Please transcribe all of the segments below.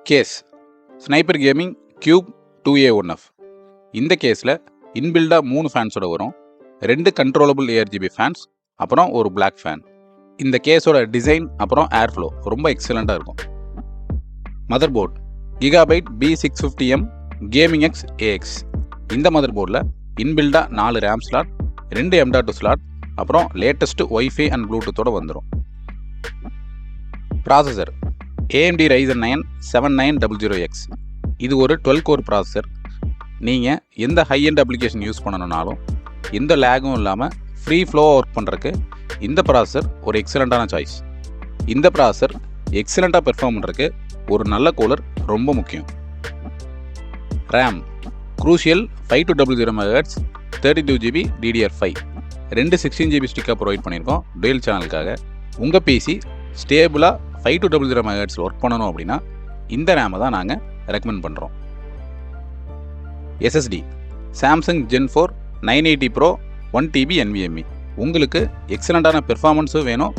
Case sniper gaming cube 2A1F. இந்த கேஸில் இன்பில்டாக 3 ஃபேன்ஸோட வரும், 2 கண்ட்ரோலபிள் ஏஆர்ஜிபி ஃபேன்ஸ், அப்புறம் ஒரு பிளாக் ஃபேன். இந்த கேஸோட டிசைன் அப்புறம் ஏர் ஃப்ளோ ரொம்ப எக்ஸலண்ட்டாக இருக்கும். Motherboard GIGABYTE B650M Gaming X AX. இந்த மதர்போர்டில் இன்பில்டாக 4 ரேம் ஸ்லாட், 2 M.2 ஸ்லாட், அப்புறம் லேட்டஸ்ட்டு ஒய்ஃபை அண்ட் ப்ளூடூத்தோடு வந்துடும். Processor AMD RYZEN 9 7900X. இது ஒரு 12 கோர் ப்ராசஸர். நீங்கள் எந்த ஹை எண்ட் அப்ளிகேஷன் யூஸ் பண்ணணுன்னாலும் எந்த லேகும் இல்லாமல் ஃப்ரீ ஃப்ளோவாக ஒர்க் பண்ணுறதுக்கு இந்த ப்ராசஸர் ஒரு எக்ஸலண்ட்டான சாய்ஸ். இந்த ப்ராசஸர் எக்ஸலண்ட்டாக பெர்ஃபார்ம் பண்ணுறதுக்கு ஒரு நல்ல கூலர் ரொம்ப முக்கியம். RAM Crucial 5200 MHz 32GB DDR5. 2 16GB ஸ்டிக்காக ப்ரொவைட் பண்ணியிருக்கோம் டூயல் சேனலுக்காக. உங்கள் பிசி ஸ்டேபிளாக 5200 MHz ஒர்க் பண்ணணும் அப்படின்னா இந்த ரேமை தான் நாங்கள் ரெக்கமெண்ட் பண்ணுறோம். SSD Samsung Gen 4 980 Pro 1TB NVME. உங்களுக்கு எக்ஸலண்ட்டான பெர்ஃபார்மன்ஸும் வேணும்,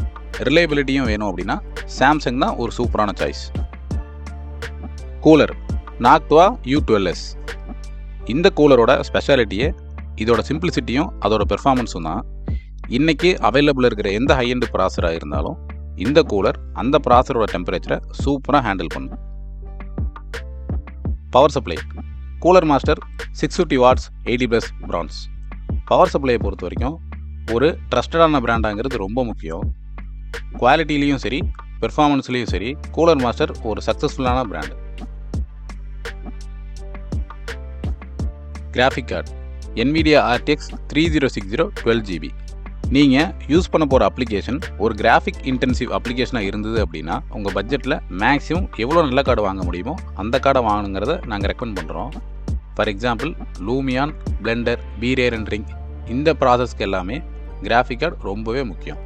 ரிலையபிலிட்டியும் வேணும் அப்படின்னா சாம்சங் தான் ஒரு சூப்பரான சாய்ஸ். Cooler நாக்துவா U12S. இந்த கூலரோட ஸ்பெஷாலிட்டியே இதோட சிம்பிளிசிட்டியும் அதோட பெர்ஃபார்மன்ஸும் தான். இன்றைக்கி அவைலபிள் இருக்கிற எந்த ஹை எண்ட் ப்ராசராக இருந்தாலும் இந்த கூலர் அந்த ப்ராசரோட டெம்பரேச்சரை சூப்பராக ஹேண்டில் பண்ணும். Power supply Cooler Master 650 watts 80+ bronze. Power சப்ளையை பொறுத்த வரைக்கும் ஒரு ட்ரஸ்டடான பிராண்டாங்கிறது ரொம்ப முக்கியம். குவாலிட்டிலையும் சரி பெர்ஃபார்மன்ஸ்லேயும் சரி கூலர் மாஸ்டர் ஒரு சக்ஸஸ்ஃபுல்லான brand. Graphic card NVIDIA RTX 3060 12GB. நீங்கள் யூஸ் பண்ண போகிற அப்ளிகேஷன் ஒரு கிராஃபிக் இன்டென்சிவ் அப்ளிகேஷனாக இருந்தது அப்படின்னா உங்கள் பட்ஜெட்டில் மேக்ஸிமம் எவ்வளோ நல்ல கார்டு வாங்க முடியுமோ அந்த கார்டை வாங்கணுங்கிறத நாங்கள் ரெக்கமெண்ட் பண்ணுறோம். For example Lumion, Blender, V-Ray rendering, இந்த ப்ராசஸ்க்கு எல்லாமே கிராஃபிக் கார்டு ரொம்பவே முக்கியம்.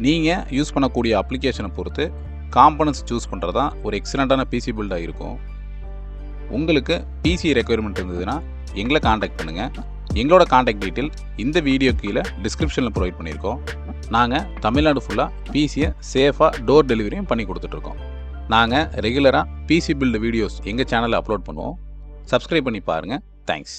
நீங்கள் யூஸ் பண்ணக்கூடிய அப்ளிகேஷனை பொறுத்து காம்பனன்ட்ஸ் சூஸ் பண்ணுறது தான் ஒரு எக்ஸலண்ட்டான பிசி பில்டாக இருக்கும். உங்களுக்கு பிசி ரெக்குயர்மெண்ட் இருந்ததுன்னா எங்களை காண்டாக்ட் பண்ணுங்கள். எங்களோட காண்டாக்ட் டீட்டெயில் இந்த வீடியோ கீழே டிஸ்கிரிப்ஷனில் ப்ரொவைட் பண்ணியிருக்கோம். நாங்கள் தமிழ்நாடு ஃபுல்லாக பிசியை சேஃபாக டோர் டெலிவரியும் பண்ணி கொடுத்துட்ருக்கோம். நாங்கள் ரெகுலராக பிசி பில்டு வீடியோஸ் எங்கள் சேனலில் அப்லோட் பண்ணுவோம். சப்ஸ்கிரைப் பண்ணி பாருங்கள். தேங்க்ஸ்.